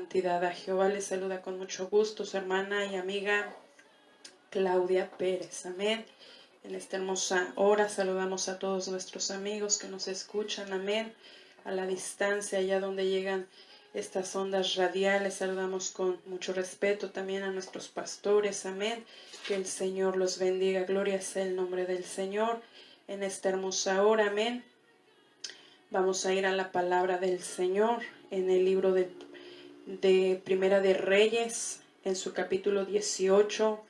santidad a Jehová. Les saluda con mucho gusto su hermana y amiga Claudia Pérez. Amén. En esta hermosa hora saludamos a todos nuestros amigos que nos escuchan. Amén. A la distancia, allá donde llegan estas ondas radiales, saludamos con mucho respeto también a nuestros pastores. Amén. Que el Señor los bendiga. Gloria sea el nombre del Señor en esta hermosa hora. Amén. Vamos a ir a la palabra del Señor en el libro de Primera de Reyes, en su capítulo 18,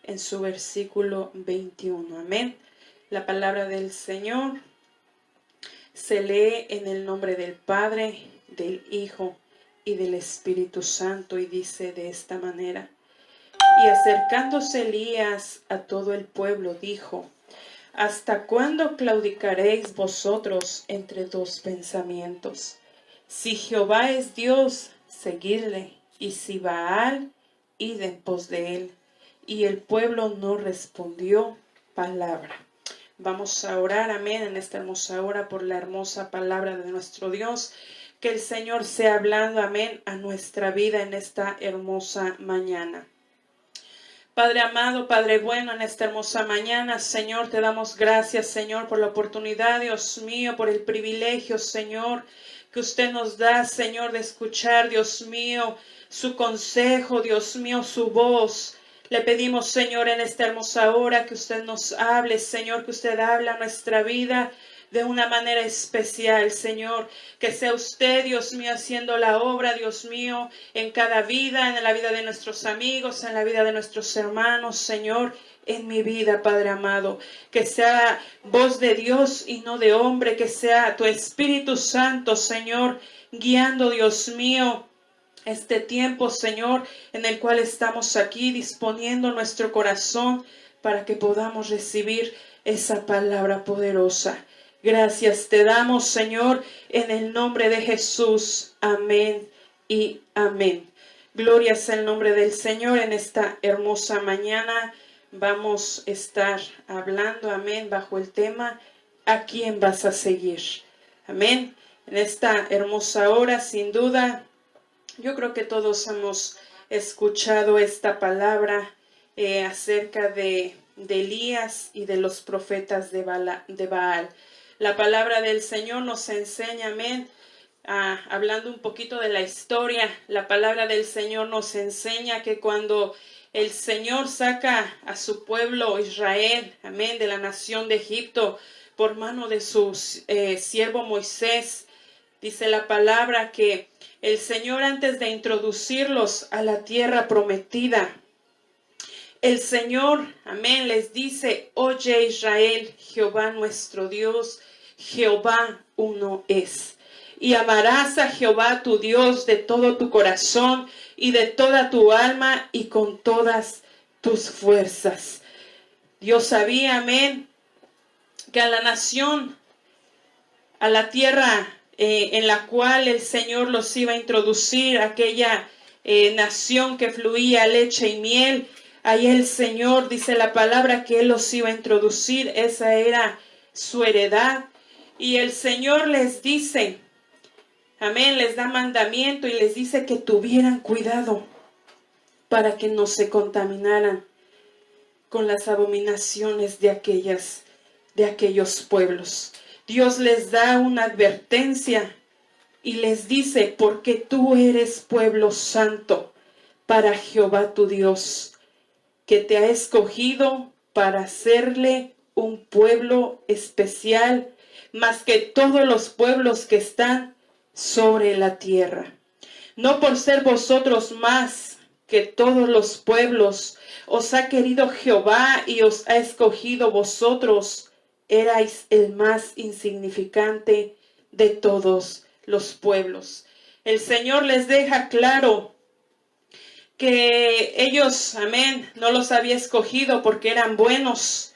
en su versículo 21. Amén. La palabra del Señor se lee en el nombre del Padre, del Hijo y del Espíritu Santo, y dice de esta manera: Y acercándose Elías a todo el pueblo, dijo: ¿Hasta cuándo claudicaréis vosotros entre dos pensamientos? Si Jehová es Dios, seguidle, y si Baal, id en pos de él. Y el pueblo no respondió palabra. Vamos a orar, amén, en esta hermosa hora por la hermosa palabra de nuestro Dios. Que el Señor sea hablando, amén, a nuestra vida en esta hermosa mañana. Padre amado, Padre bueno, en esta hermosa mañana, Señor, te damos gracias, Señor, por la oportunidad, Dios mío, por el privilegio, Señor, que usted nos da, Señor, de escuchar, Dios mío, su consejo, Dios mío, su voz. Le pedimos, Señor, en esta hermosa hora que usted nos hable, Señor, que usted hable a nuestra vida de una manera especial, Señor, que sea usted, Dios mío, haciendo la obra, Dios mío, en cada vida, en la vida de nuestros amigos, en la vida de nuestros hermanos, Señor, en mi vida, Padre amado, que sea voz de Dios y no de hombre, que sea tu Espíritu Santo, Señor, guiando, Dios mío, este tiempo, Señor, en el cual estamos aquí disponiendo nuestro corazón para que podamos recibir esa palabra poderosa. Gracias te damos, Señor, en el nombre de Jesús. Amén y amén. Gloria sea el nombre del Señor. En esta hermosa mañana vamos a estar hablando, amén, bajo el tema: ¿a quién vas a seguir? Amén. En esta hermosa hora, sin duda, yo creo que todos hemos escuchado esta palabra acerca de Elías y de los profetas de Baal. La palabra del Señor nos enseña, amén, hablando un poquito de la historia, la palabra del Señor nos enseña que cuando el Señor saca a su pueblo Israel, amén, de la nación de Egipto, por mano de su siervo Moisés, dice la palabra que el Señor, antes de introducirlos a la tierra prometida, el Señor, amén, les dice: oye Israel, Jehová nuestro Dios, Jehová uno es. Y amarás a Jehová tu Dios de todo tu corazón y de toda tu alma y con todas tus fuerzas. Dios sabía, amén, que a la nación, a la tierra en la cual el Señor los iba a introducir, aquella nación que fluía leche y miel, ahí el Señor, dice la palabra, que Él los iba a introducir, esa era su heredad. Y el Señor les dice, amén, les da mandamiento y les dice que tuvieran cuidado para que no se contaminaran con las abominaciones de aquellos pueblos. Dios les da una advertencia y les dice: porque tú eres pueblo santo para Jehová tu Dios, que te ha escogido para hacerle un pueblo especial, más que todos los pueblos que están sobre la tierra. No por ser vosotros más que todos los pueblos, os ha querido Jehová y os ha escogido vosotros. Erais el más insignificante de todos los pueblos. El Señor les deja claro que ellos, amén, no los había escogido porque eran buenos.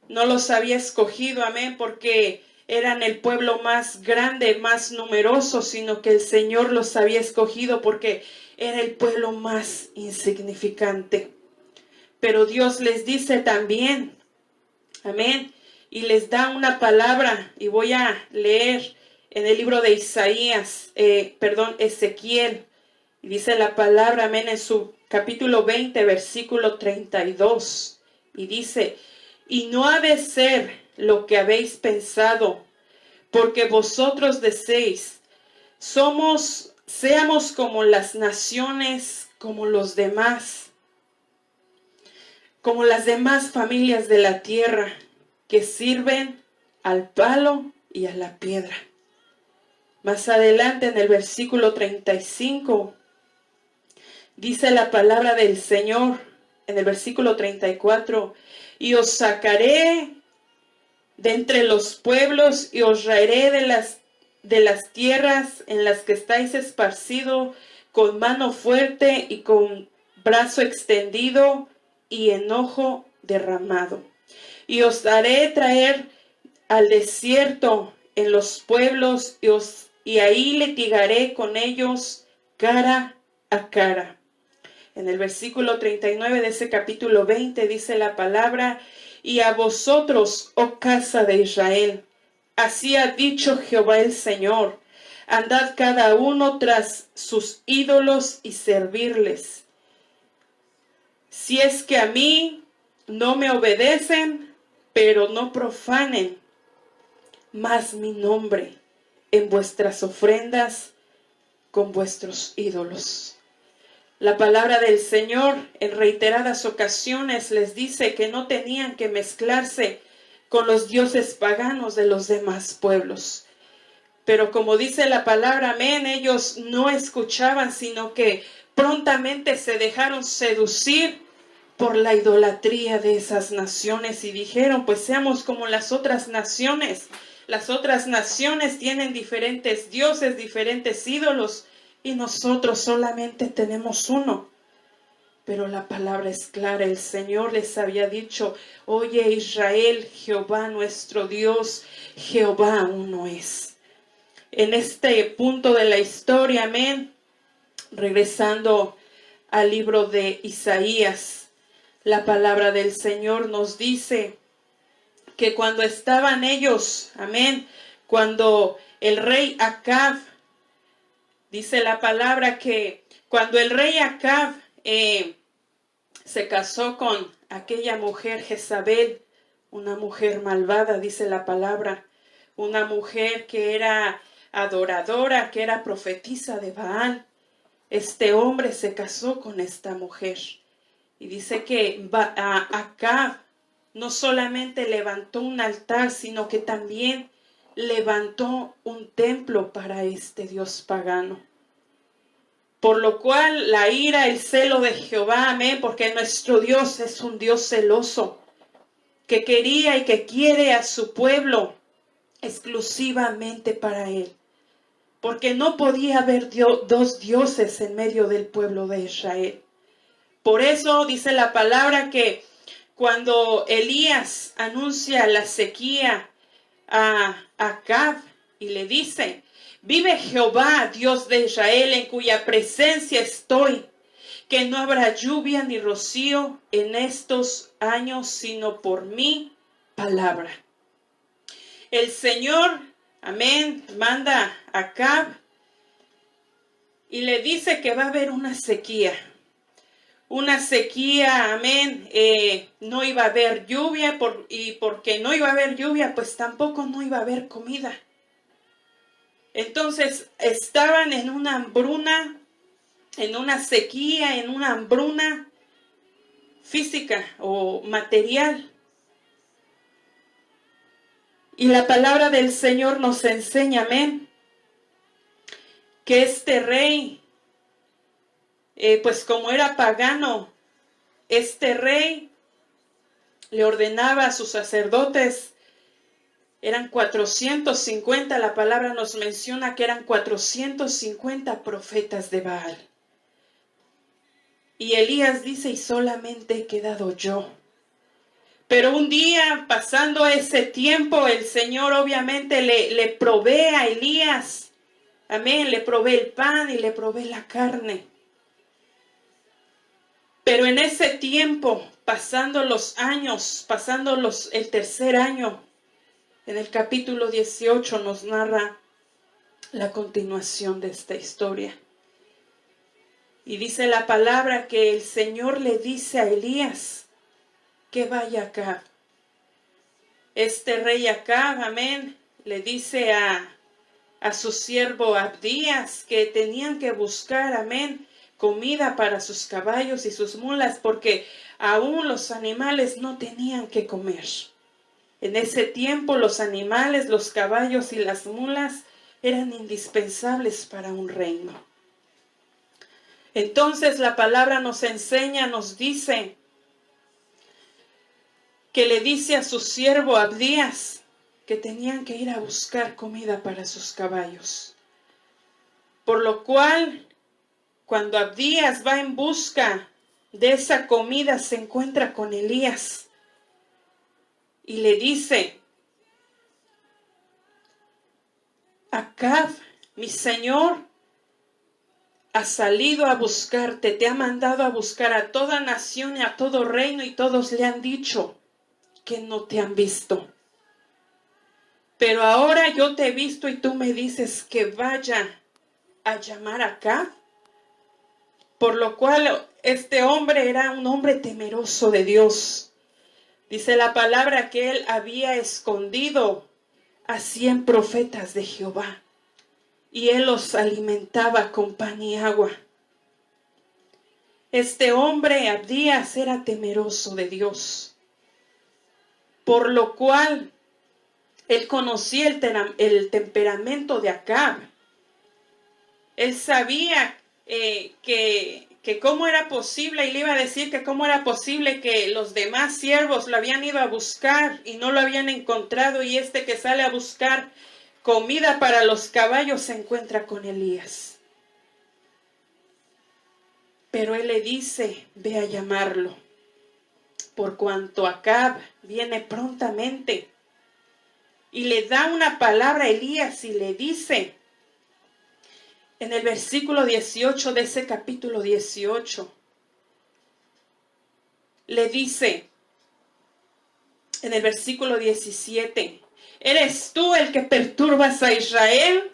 No los había escogido, amén, porque eran el pueblo más grande, más numeroso, sino que el Señor los había escogido porque era el pueblo más insignificante. Pero Dios les dice también, amén, y les da una palabra, y voy a leer en el libro de Ezequiel, Y dice la palabra, amén, en su capítulo 20, versículo 32. Y dice, y no ha de ser lo que habéis pensado, porque vosotros deseéis, seamos como las naciones, como los demás, como las demás familias de la tierra, que sirven al palo y a la piedra. Más adelante en el versículo 35, dice la palabra del Señor, en el versículo 34, y os sacaré de entre los pueblos y os traeré de las tierras en las que estáis esparcidos con mano fuerte y con brazo extendido y enojo derramado. Y os haré traer al desierto en los pueblos y ahí litigaré con ellos cara a cara. En el versículo 39 de ese capítulo 20 dice la palabra, y a vosotros, oh casa de Israel, así ha dicho Jehová el Señor, andad cada uno tras sus ídolos y servirles. Si es que a mí no me obedecen, pero no profanen más mi nombre en vuestras ofrendas con vuestros ídolos. La palabra del Señor en reiteradas ocasiones les dice que no tenían que mezclarse con los dioses paganos de los demás pueblos. Pero como dice la palabra, amén, ellos no escuchaban, sino que prontamente se dejaron seducir por la idolatría de esas naciones y dijeron, pues seamos como las otras naciones. Las otras naciones tienen diferentes dioses, diferentes ídolos, y nosotros solamente tenemos uno. Pero la palabra es clara, el Señor les había dicho, oye Israel, Jehová nuestro Dios, Jehová uno es. En este punto de la historia, amén, regresando al libro de Isaías, la palabra del Señor nos dice que cuando estaban ellos, amén, cuando el rey Acab, dice la palabra que cuando el rey Acab se casó con aquella mujer Jezabel, una mujer malvada, dice la palabra, una mujer que era adoradora, que era profetisa de Baal. Este hombre se casó con esta mujer. Y dice que Acab no solamente levantó un altar, sino que también levantó un templo para este dios pagano. Por lo cual la ira, el celo de Jehová, amén, porque nuestro Dios es un Dios celoso, que quería y que quiere a su pueblo exclusivamente para él. Porque no podía haber dos dioses en medio del pueblo de Israel. Por eso dice la palabra que cuando Elías anuncia la sequía a Acab y le dice, vive Jehová, Dios de Israel, en cuya presencia estoy, que no habrá lluvia ni rocío en estos años, sino por mi palabra. El Señor, amén, manda a Acab y le dice que va a haber una sequía. Una sequía, amén, no iba a haber lluvia y porque no iba a haber lluvia, pues tampoco no iba a haber comida. Entonces estaban en una hambruna, en una sequía, en una hambruna física o material. Y la palabra del Señor nos enseña, amén, que este rey, pues como era pagano, este rey le ordenaba a sus sacerdotes, eran 450, la palabra nos menciona que eran 450 profetas de Baal. Y Elías dice, y solamente he quedado yo. Pero un día, pasando ese tiempo, el Señor obviamente le provee a Elías, amén, le provee el pan y le provee la carne. Pero en ese tiempo, pasando los años, el tercer año, en el capítulo 18 nos narra la continuación de esta historia. Y dice la palabra que el Señor le dice a Elías que vaya acá. Este rey Acab, amén, le dice a su siervo Abdías que tenían que buscar, amén, comida para sus caballos y sus mulas, porque aún los animales no tenían que comer. En ese tiempo los animales, los caballos y las mulas eran indispensables para un reino. Entonces la palabra nos enseña, nos dice, que le dice a su siervo Abdías que tenían que ir a buscar comida para sus caballos. Por lo cual, cuando Abdías va en busca de esa comida, se encuentra con Elías y le dice: Acab, mi señor, ha salido a buscarte, te ha mandado a buscar a toda nación y a todo reino, y todos le han dicho que no te han visto. Pero ahora yo te he visto y tú me dices que vaya a llamar acá. Por lo cual este hombre era un hombre temeroso de Dios. Dice la palabra que él había escondido a 100 profetas de Jehová y él los alimentaba con pan y agua. Este hombre, Abdías, era temeroso de Dios, por lo cual él conocía el temperamento de Acab. Él sabía que cómo era posible, y le iba a decir que cómo era posible que los demás siervos lo habían ido a buscar y no lo habían encontrado, y este que sale a buscar comida para los caballos se encuentra con Elías. Pero él le dice: ve a llamarlo, por cuanto Acab viene prontamente. Y le da una palabra a Elías y le dice, en el versículo 18 de ese capítulo 18, le dice, en el versículo 17, ¿eres tú el que perturbas a Israel?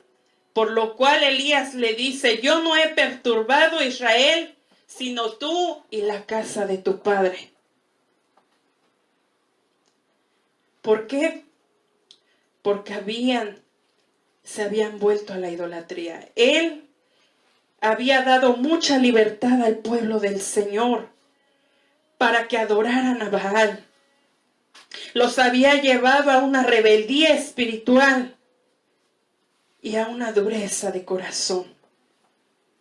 Por lo cual Elías le dice: yo no he perturbado a Israel, sino tú y la casa de tu padre. ¿Por qué? Porque se habían vuelto a la idolatría. Él había dado mucha libertad al pueblo del Señor para que adoraran a Baal. Los había llevado a una rebeldía espiritual y a una dureza de corazón.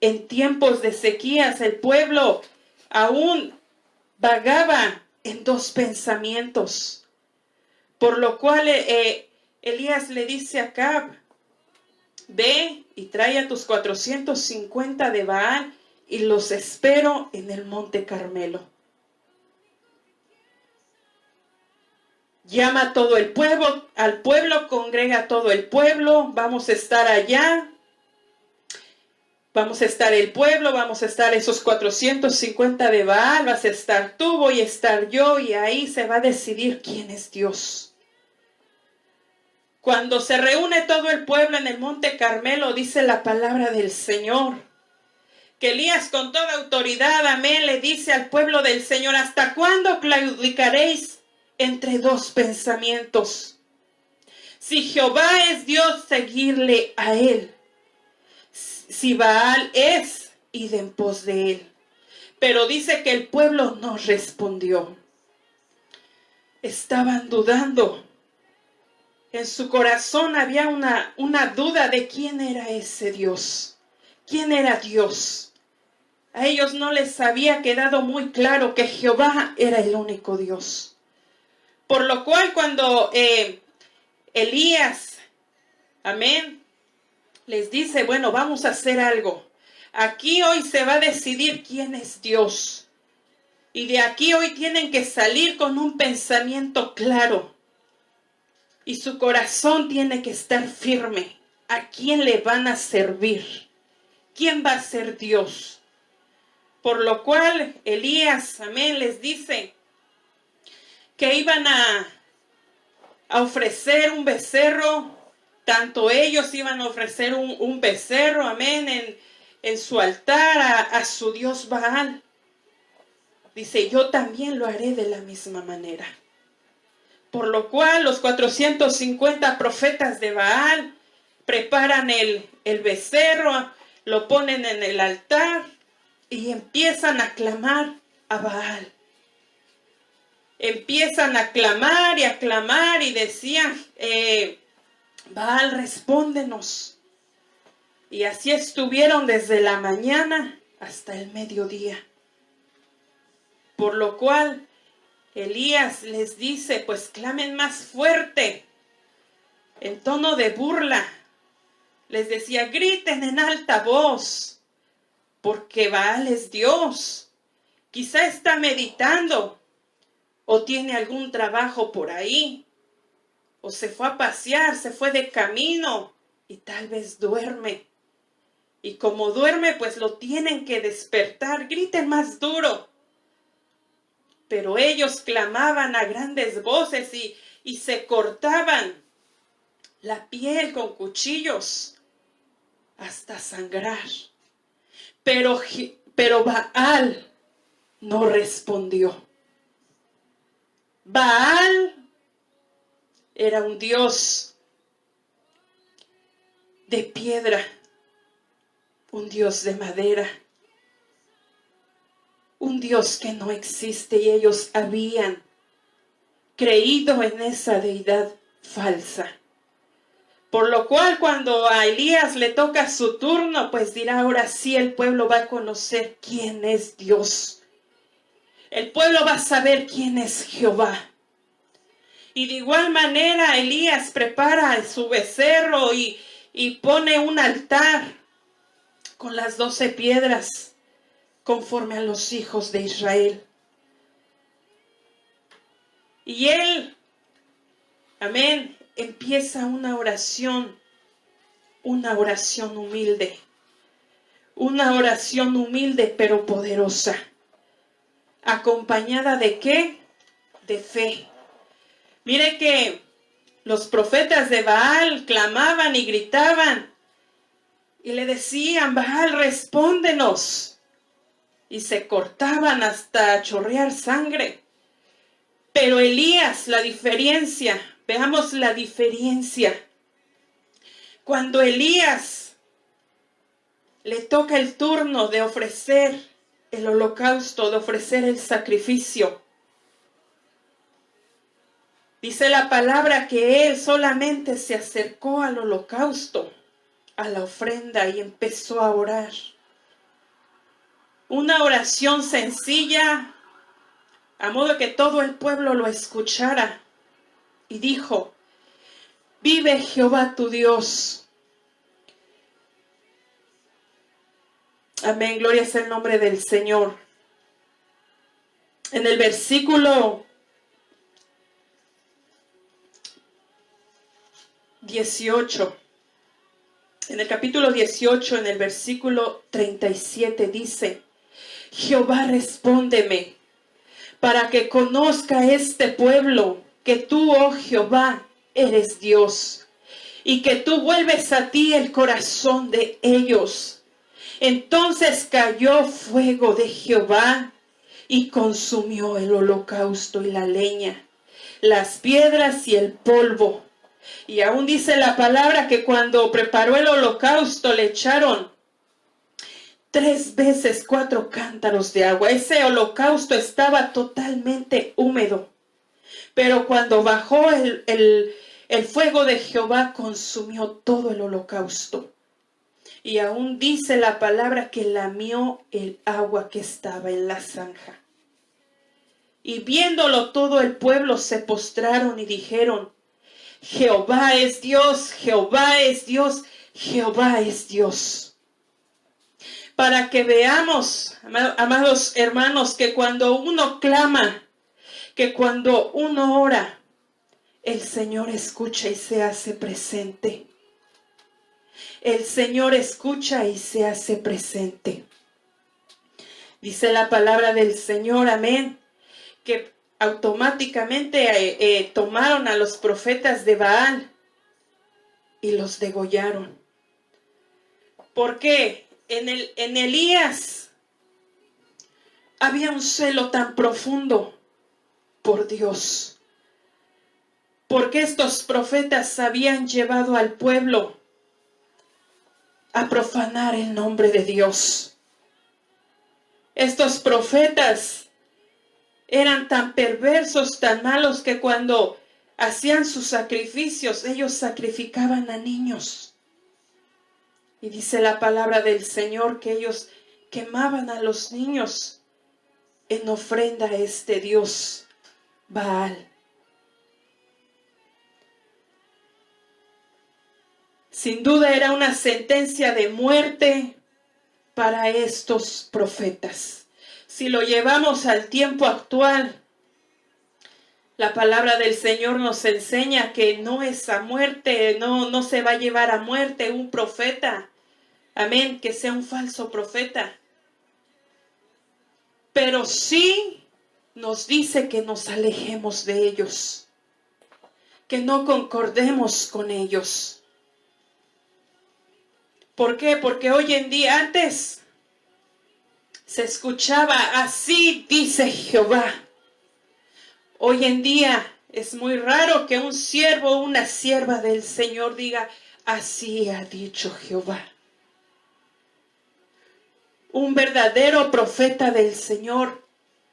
En tiempos de sequías, el pueblo aún vagaba en dos pensamientos. Por lo cual Elías le dice a Acab: ve y trae a tus 450 de Baal y los espero en el monte Carmelo. Llama a todo el pueblo, congrega a todo el pueblo, vamos a estar allá. Vamos a estar el pueblo, vamos a estar esos 450 de Baal, vas a estar tú, voy a estar yo, y ahí se va a decidir quién es Dios. Cuando se reúne todo el pueblo en el monte Carmelo, dice la palabra del Señor, que Elías con toda autoridad, amén, le dice al pueblo del Señor: ¿hasta cuándo claudicaréis entre dos pensamientos? Si Jehová es Dios, seguirle a él. Si Baal es, id en pos de él. Pero dice que el pueblo no respondió. Estaban dudando. En su corazón había una duda de quién era ese Dios. ¿Quién era Dios? A ellos no les había quedado muy claro que Jehová era el único Dios. Por lo cual cuando Elías, amén, les dice: bueno, vamos a hacer algo. Aquí hoy se va a decidir quién es Dios. Y de aquí hoy tienen que salir con un pensamiento claro. Y su corazón tiene que estar firme. ¿A quién le van a servir? ¿Quién va a ser Dios? Por lo cual Elías, amén, les dice que iban a ofrecer un becerro. Tanto ellos iban a ofrecer un becerro, amén, en su altar a su dios Baal. Dice, yo también lo haré de la misma manera. Por lo cual los 450 profetas de Baal preparan el becerro, lo ponen en el altar y empiezan a clamar a Baal. Empiezan a clamar y decían, Baal, respóndenos. Y así estuvieron desde la mañana hasta el mediodía. Por lo cual Elías les dice, pues clamen más fuerte, en tono de burla. Les decía, griten en alta voz, porque Baal es Dios. Quizá está meditando, o tiene algún trabajo por ahí, o se fue a pasear, se fue de camino, y tal vez duerme. Y como duerme, pues lo tienen que despertar, griten más duro. Pero ellos clamaban a grandes voces y se cortaban la piel con cuchillos hasta sangrar. Pero Baal no respondió. Baal era un dios de piedra, un dios de madera, un dios que no existe, y ellos habían creído en esa deidad falsa. Por lo cual cuando a Elías le toca su turno, pues dirá, ahora sí el pueblo va a conocer quién es Dios. El pueblo va a saber quién es Jehová. Y de igual manera Elías prepara su becerro y pone un altar con las 12 piedras conforme a los hijos de Israel. Y él, amén, empieza una oración humilde. Una oración humilde pero poderosa. ¿Acompañada de qué? De fe. Mire que los profetas de Baal clamaban y gritaban y le decían, Baal, respóndenos. Y se cortaban hasta chorrear sangre. Pero Elías, la diferencia, veamos la diferencia. Cuando Elías le toca el turno de ofrecer el holocausto, de ofrecer el sacrificio, dice la palabra que él solamente se acercó al holocausto, a la ofrenda, y empezó a orar. Una oración sencilla, a modo que todo el pueblo lo escuchara. Y dijo, vive Jehová tu Dios. Amén, gloria sea el nombre del Señor. En el versículo 18, en el capítulo 18, en el versículo 37 dice, Jehová, respóndeme, para que conozca este pueblo que tú, oh Jehová, eres Dios, y que tú vuelves a ti el corazón de ellos. Entonces cayó fuego de Jehová y consumió el holocausto y la leña, las piedras y el polvo. Y aún dice la palabra que cuando preparó el holocausto le echaron 3 veces 4 cántaros de agua. Ese holocausto estaba totalmente húmedo. Pero cuando bajó el fuego de Jehová, consumió todo el holocausto. Y aún dice la palabra que lamió el agua que estaba en la zanja. Y viéndolo todo el pueblo se postraron y dijeron, Jehová es Dios, Jehová es Dios, Jehová es Dios. Para que veamos, amados hermanos, que cuando uno clama, que cuando uno ora, el Señor escucha y se hace presente. El Señor escucha y se hace presente. Dice la palabra del Señor, amén, que automáticamente tomaron a los profetas de Baal y los degollaron. ¿Por qué? en Elías había un celo tan profundo por Dios, porque estos profetas habían llevado al pueblo a profanar el nombre de Dios. Estos profetas eran tan perversos, tan malos, que cuando hacían sus sacrificios, ellos sacrificaban a niños. Y dice la palabra del Señor que ellos quemaban a los niños en ofrenda a este Dios Baal. Sin duda era una sentencia de muerte para estos profetas. Si lo llevamos al tiempo actual, la palabra del Señor nos enseña que no es a muerte, no se va a llevar a muerte un profeta. Amén, que sea un falso profeta. Pero sí nos dice que nos alejemos de ellos, que no concordemos con ellos. ¿Por qué? Porque hoy en día, antes se escuchaba: así dice Jehová. Hoy en día es muy raro que un siervo o una sierva del Señor diga: así ha dicho Jehová. Un verdadero profeta del Señor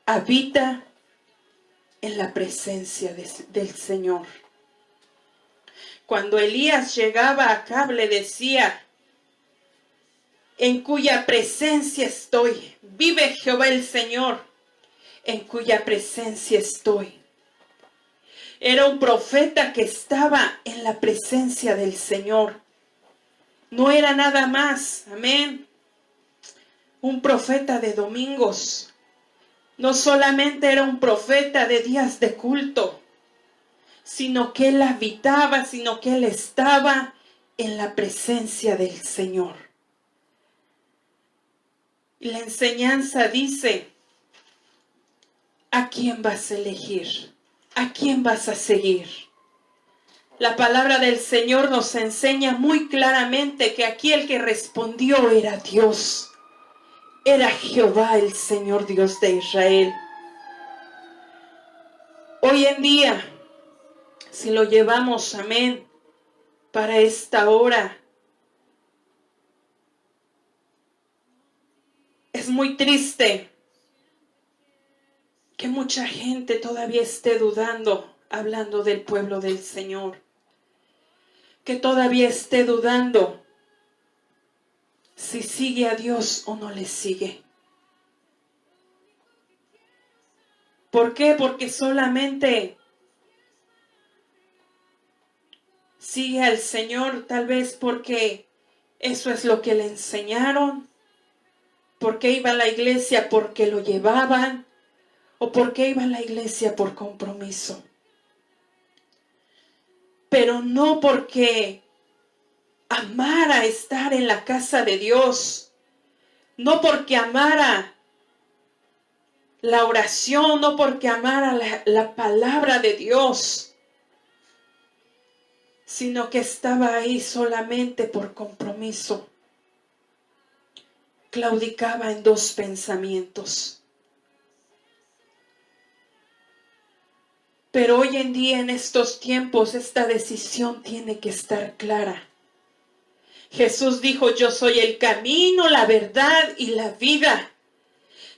habita en la presencia del Señor. Cuando Elías llegaba a Acab, le decía: en cuya presencia estoy, vive Jehová el Señor, en cuya presencia estoy. Era un profeta que estaba en la presencia del Señor. No era nada más, amén, un profeta de domingos. No solamente era un profeta de días de culto, sino que él habitaba, sino que él estaba en la presencia del Señor. Y la enseñanza dice: ¿a quién vas a elegir? ¿A quién vas a seguir? La palabra del Señor nos enseña muy claramente que aquí el que respondió era Dios. Era Jehová, el Señor Dios de Israel. Hoy en día, si lo llevamos, amén, para esta hora, es muy triste que mucha gente todavía esté dudando, hablando del pueblo del Señor. Que todavía esté dudando si sigue a Dios o no le sigue. ¿Por qué? Porque solamente sigue al Señor, tal vez porque eso es lo que le enseñaron, porque iba a la iglesia porque lo llevaban, o porque iba a la iglesia por compromiso. Pero no porque amara estar en la casa de Dios, no porque amara la oración, no porque amara la palabra de Dios, sino que estaba ahí solamente por compromiso. Claudicaba en dos pensamientos. Pero hoy en día, en estos tiempos, esta decisión tiene que estar clara. Jesús dijo: yo soy el camino, la verdad y la vida.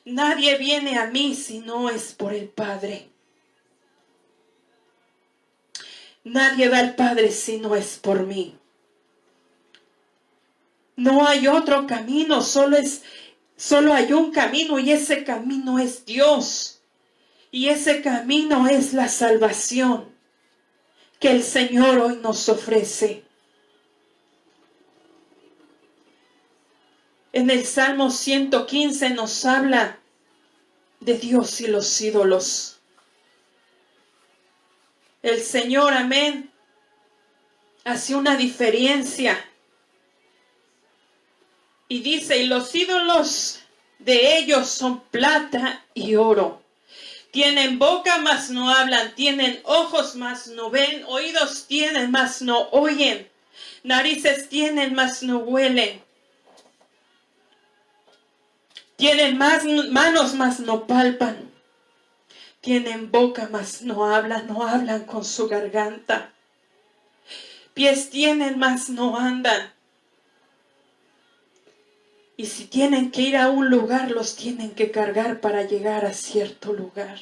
Nadie viene a mí si no es por el Padre. Nadie va al Padre si no es por mí. No hay otro camino, solo hay un camino, y ese camino es Dios. Y ese camino es la salvación que el Señor hoy nos ofrece. En el Salmo 115 nos habla de Dios y los ídolos. El Señor, amén, hace una diferencia. Y dice: y los ídolos de ellos son plata y oro. Tienen boca, mas no hablan. Tienen ojos, mas no ven. Oídos tienen, mas no oyen. Narices tienen, mas no huelen. Tienen manos, mas no palpan. Tienen boca, mas no hablan con su garganta. Pies tienen, mas no andan. Y si tienen que ir a un lugar, los tienen que cargar para llegar a cierto lugar.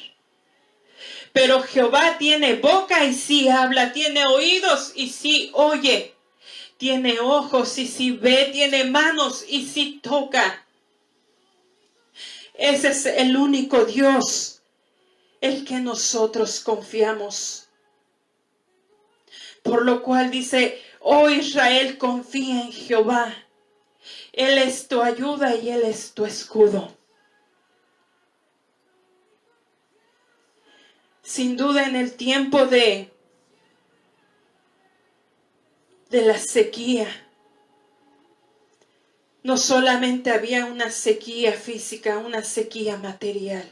Pero Jehová tiene boca y sí habla, tiene oídos y sí oye, tiene ojos y sí ve, tiene manos y sí toca. Ese es el único Dios, el que nosotros confiamos. Por lo cual dice, oh Israel, confía en Jehová. Él es tu ayuda y Él es tu escudo. Sin duda en el tiempo de la sequía, no solamente había una sequía física, una sequía material,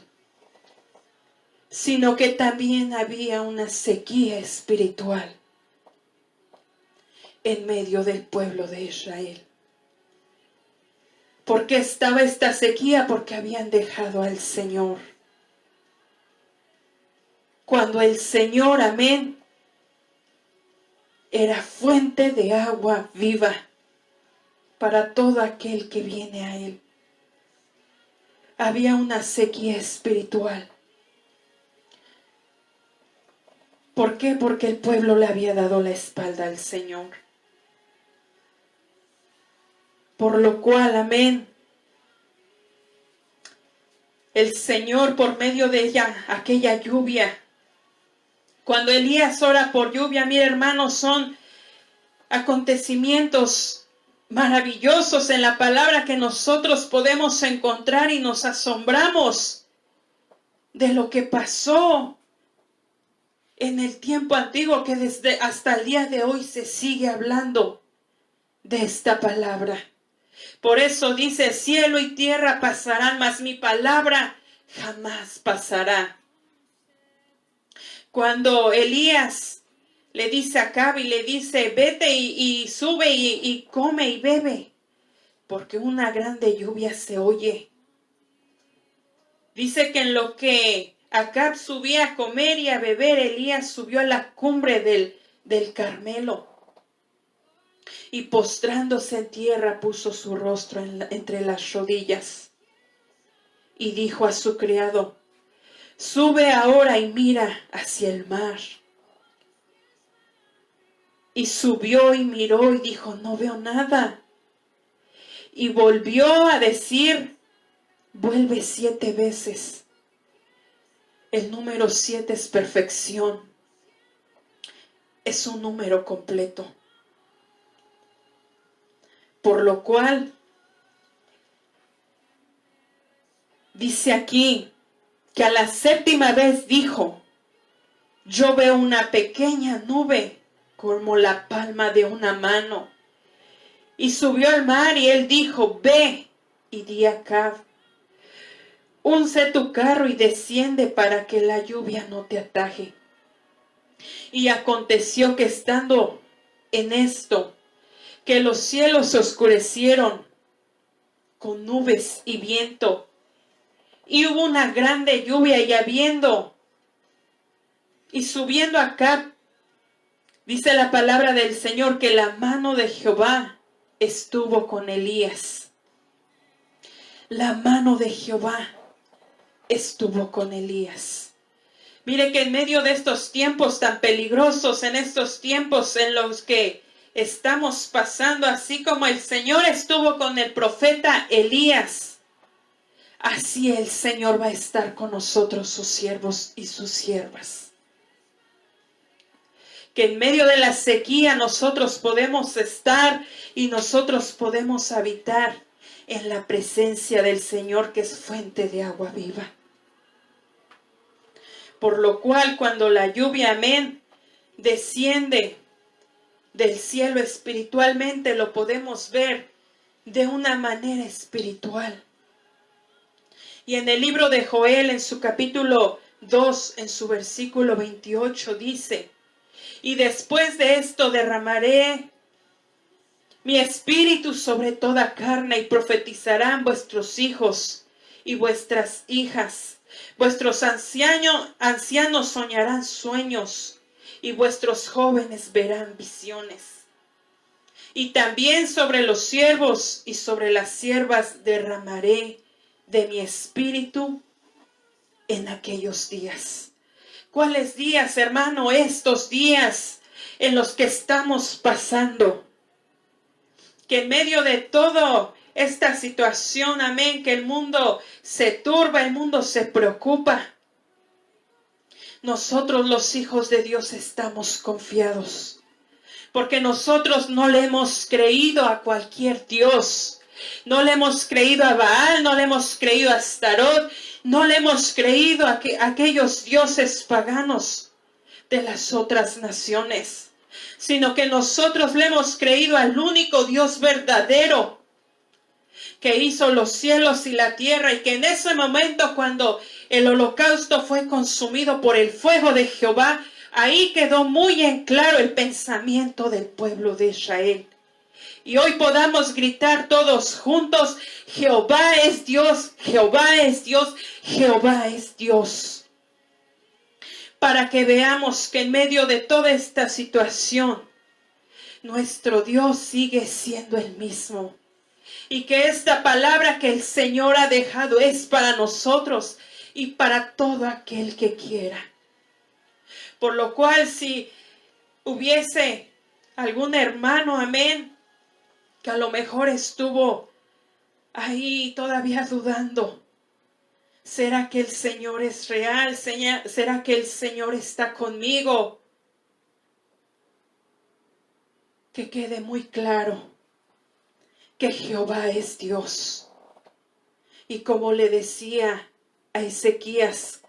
sino que también había una sequía espiritual en medio del pueblo de Israel. ¿Por qué estaba esta sequía? Porque habían dejado al Señor. Cuando el Señor, amén, era fuente de agua viva para todo aquel que viene a Él. Había una sequía espiritual. ¿Por qué? Porque el pueblo le había dado la espalda al Señor. Por lo cual, amén, el Señor por medio de ella, aquella lluvia, cuando Elías ora por lluvia, mira hermanos, son acontecimientos maravillosos en la palabra que nosotros podemos encontrar y nos asombramos de lo que pasó en el tiempo antiguo, que desde hasta el día de hoy se sigue hablando de esta palabra. Por eso dice, cielo y tierra pasarán, mas mi palabra jamás pasará. Cuando Elías le dice a Acab y le dice, vete y sube y come y bebe, porque una grande lluvia se oye. Dice que en lo que Acab subía a comer y a beber, Elías subió a la cumbre del Carmelo. Y postrándose en tierra puso su rostro entre las rodillas. Y dijo a su criado, sube ahora y mira hacia el mar. Y subió y miró y dijo, no veo nada. Y volvió a decir, vuelve 7 veces. El número 7 es perfección. Es un número completo. Por lo cual, dice aquí, que a la 7ª vez dijo, yo veo una pequeña nube como la palma de una mano. Y subió al mar y él dijo, ve y di a Acab, unce tu carro y desciende para que la lluvia no te ataje. Y aconteció que estando en esto, que los cielos se oscurecieron con nubes y viento, y hubo una grande lluvia, y habiendo y subiendo Acab, dice la palabra del Señor que la mano de Jehová estuvo con Elías. La mano de Jehová estuvo con Elías. Mire que en medio de estos tiempos tan peligrosos, en estos tiempos en los que estamos pasando, así como el Señor estuvo con el profeta Elías, así el Señor va a estar con nosotros, sus siervos y sus siervas. Que en medio de la sequía nosotros podemos estar y nosotros podemos habitar en la presencia del Señor, que es fuente de agua viva. Por lo cual, cuando la lluvia, amén, desciende del cielo espiritualmente, lo podemos ver de una manera espiritual. Y en el libro de Joel, en su capítulo 2, en su versículo 28, dice, y después de esto derramaré mi espíritu sobre toda carne, y profetizarán vuestros hijos y vuestras hijas. Vuestros ancianos soñarán sueños, y vuestros jóvenes verán visiones. Y también sobre los siervos y sobre las siervas derramaré de mi espíritu en aquellos días. ¿Cuáles días, hermano? Estos días en los que estamos pasando. Que en medio de todo esta situación, amén, que el mundo se turba, el mundo se preocupa. Nosotros los hijos de Dios estamos confiados. Porque nosotros no le hemos creído a cualquier Dios. No le hemos creído a Baal, no le hemos creído a Astarot, no le hemos creído a aquellos dioses paganos de las otras naciones, sino que nosotros le hemos creído al único Dios verdadero que hizo los cielos y la tierra, y que en ese momento cuando el holocausto fue consumido por el fuego de Jehová, ahí quedó muy en claro el pensamiento del pueblo de Israel. Y hoy podamos gritar todos juntos: Jehová es Dios, Jehová es Dios, Jehová es Dios. Para que veamos que en medio de toda esta situación, nuestro Dios sigue siendo el mismo. Y que esta palabra que el Señor ha dejado es para nosotros y para todo aquel que quiera. Por lo cual, si hubiese algún hermano, amén, que a lo mejor estuvo ahí todavía dudando, ¿será que el Señor es real? ¿Será que el Señor está conmigo? Que quede muy claro que Jehová es Dios. Y como le decía a Ezequías,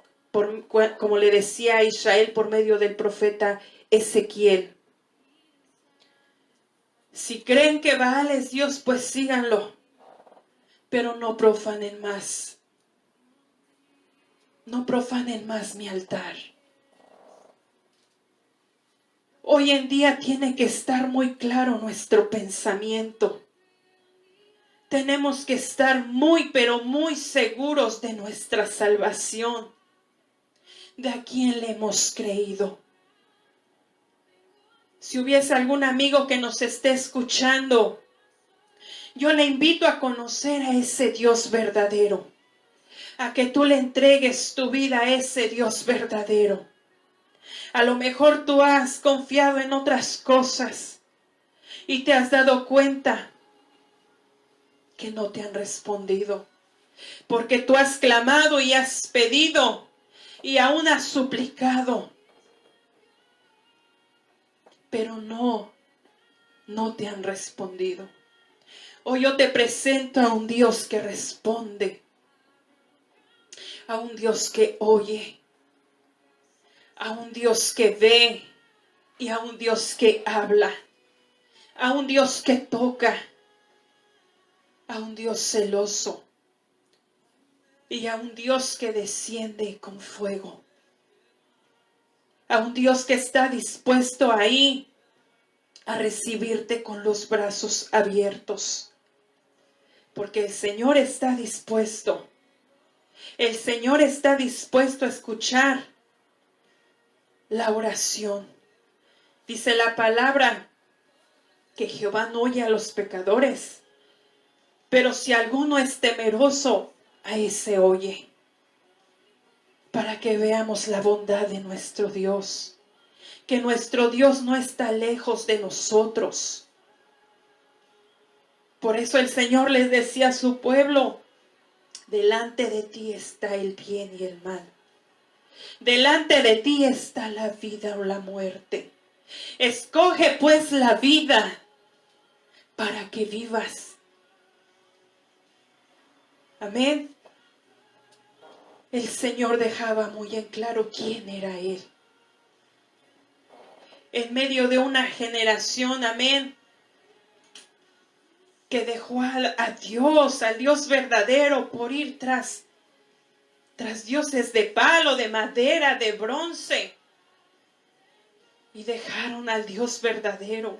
como le decía a Israel por medio del profeta Ezequiel: si creen que Baal es Dios, pues síganlo, pero no profanen más. No profanen más mi altar. Hoy en día tiene que estar muy claro nuestro pensamiento. Tenemos que estar muy, pero muy seguros de nuestra salvación, de a quién le hemos creído. Si hubiese algún amigo que nos esté escuchando, yo le invito a conocer a ese Dios verdadero, a que tú le entregues tu vida a ese Dios verdadero. A lo mejor tú has confiado en otras cosas y te has dado cuenta que no te han respondido, porque tú has clamado y has pedido y aún has suplicado, pero no te han respondido. Hoy yo te presento a un Dios que responde, a un Dios que oye, a un Dios que ve y a un Dios que habla, a un Dios que toca, a un Dios celoso y a un Dios que desciende con fuego, a un Dios que está dispuesto ahí a recibirte con los brazos abiertos, porque el Señor está dispuesto. El Señor está dispuesto a escuchar la oración. Dice la palabra que Jehová no oye a los pecadores, pero si alguno es temeroso, a ese oye. Para que veamos la bondad de nuestro Dios, que nuestro Dios no está lejos de nosotros. Por eso el Señor les decía a su pueblo: delante de ti está el bien y el mal. Delante de ti está la vida o la muerte. Escoge pues la vida para que vivas. Amén. El Señor dejaba muy en claro quién era Él. En medio de una generación, amén, que dejó a Dios, al Dios verdadero, por ir tras dioses de palo, de madera, de bronce, y dejaron al Dios verdadero.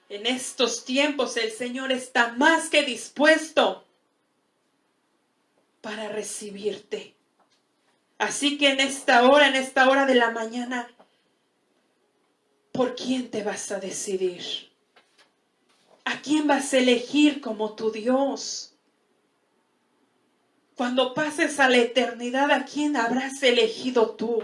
En estos tiempos el Señor está más que dispuesto para recibirte. Así que en esta hora de la mañana, ¿por quién te vas a decidir? ¿A quién vas a elegir como tu Dios? Cuando pases a la eternidad, ¿a quién habrás elegido tú?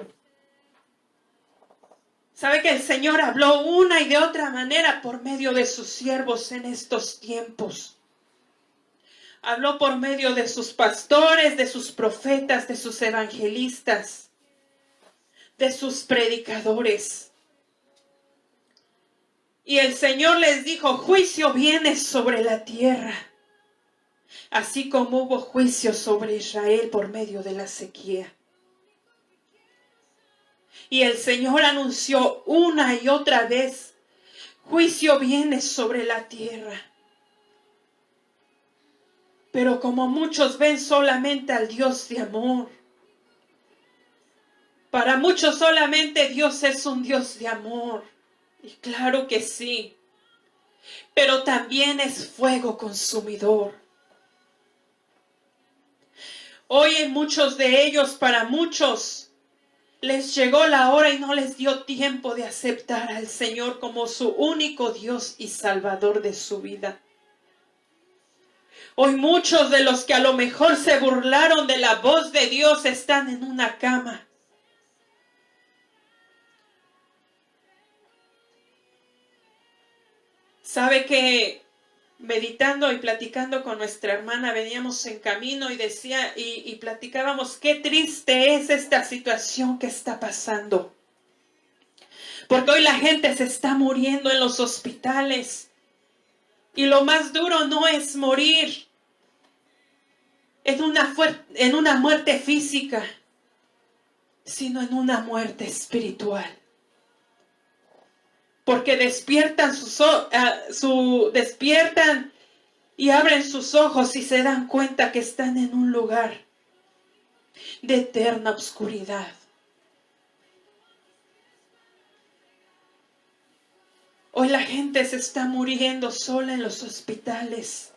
Sabe que el Señor habló una y de otra manera por medio de sus siervos en estos tiempos. Habló por medio de sus pastores, de sus profetas, de sus evangelistas, de sus predicadores. Y el Señor les dijo, juicio viene sobre la tierra, así como hubo juicio sobre Israel por medio de la sequía. Y el Señor anunció una y otra vez, juicio viene sobre la tierra. Pero como muchos ven solamente al Dios de amor, para muchos solamente Dios es un Dios de amor. Y claro que sí, pero también es fuego consumidor. Hoy en muchos de ellos, para muchos, les llegó la hora y no les dio tiempo de aceptar al Señor como su único Dios y Salvador de su vida. Hoy muchos de los que a lo mejor se burlaron de la voz de Dios están en una cama. Sabe que meditando y platicando con nuestra hermana veníamos en camino y decía y platicábamos qué triste es esta situación que está pasando. Porque hoy la gente se está muriendo en los hospitales. Y lo más duro no es morir en una muerte física, sino en una muerte espiritual. Porque despiertan despiertan y abren sus ojos y se dan cuenta que están en un lugar de eterna oscuridad. Hoy la gente se está muriendo sola en los hospitales.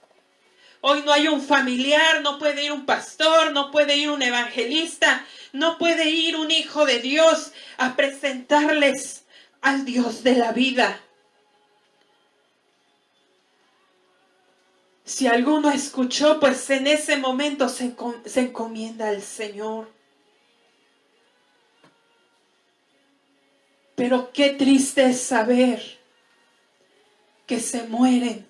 Hoy no hay un familiar, no puede ir un pastor, no puede ir un evangelista, no puede ir un hijo de Dios a presentarles al Dios de la vida. Si alguno escuchó, pues en ese momento se encomienda al Señor. Pero qué triste es saber que se mueren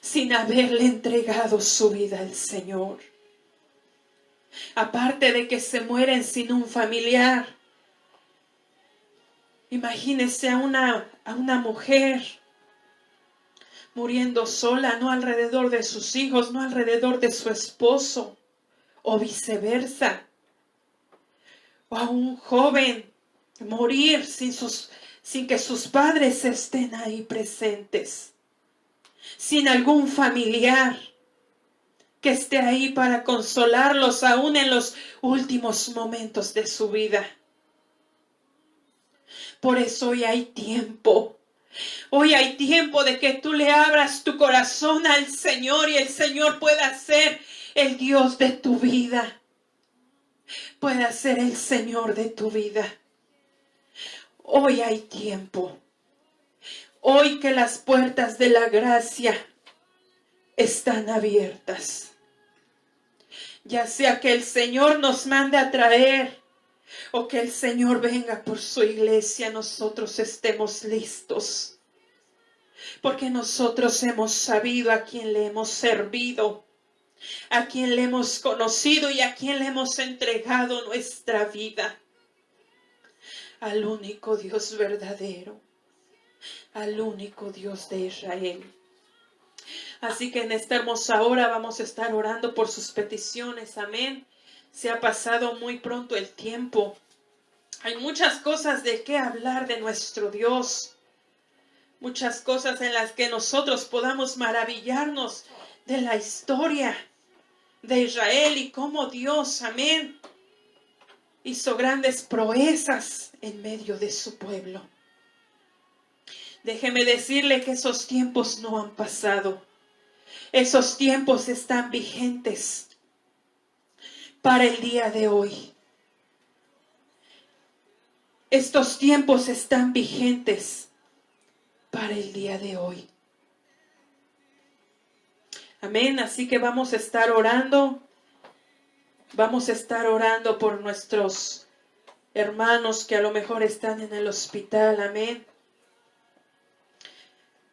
sin haberle entregado su vida al Señor. Aparte de que se mueren sin un familiar. Imagínese a una mujer muriendo sola, no alrededor de sus hijos, no alrededor de su esposo, o viceversa. O a un joven morir sin que sus padres estén ahí presentes. Sin algún familiar que esté ahí para consolarlos aún en los últimos momentos de su vida. Por eso hoy hay tiempo. Hoy hay tiempo de que tú le abras tu corazón al Señor y el Señor pueda ser el Dios de tu vida. Pueda ser el Señor de tu vida. Hoy hay tiempo. Hoy que las puertas de la gracia están abiertas. Ya sea que el Señor nos mande a traer o que el Señor venga por su iglesia, nosotros estemos listos. Porque nosotros hemos sabido a quién le hemos servido, a quién le hemos conocido y a quién le hemos entregado nuestra vida. Al único Dios verdadero, al único Dios de Israel. Así que en esta hermosa hora vamos a estar orando por sus peticiones. Amén. Se ha pasado muy pronto el tiempo. Hay muchas cosas de qué hablar de nuestro Dios. Muchas cosas en las que nosotros podamos maravillarnos de la historia de Israel y cómo Dios, amén, hizo grandes proezas en medio de su pueblo. Déjeme decirle que esos tiempos no han pasado. Esos tiempos están vigentes. para el día de hoy. Estos tiempos están vigentes para el día de hoy. Amén. Así que vamos a estar orando. Vamos a estar orando por nuestros hermanos que a lo mejor están en el hospital. Amén.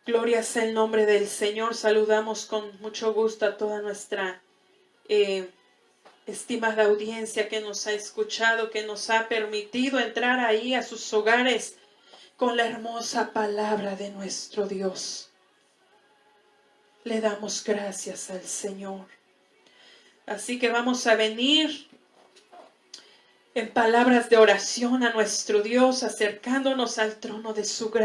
Gloria sea el nombre del Señor. Saludamos con mucho gusto a toda nuestra estimada audiencia que nos ha escuchado, que nos ha permitido entrar ahí a sus hogares con la hermosa palabra de nuestro Dios. Le damos gracias al Señor. Así que vamos a venir en palabras de oración a nuestro Dios, acercándonos al trono de su gracia.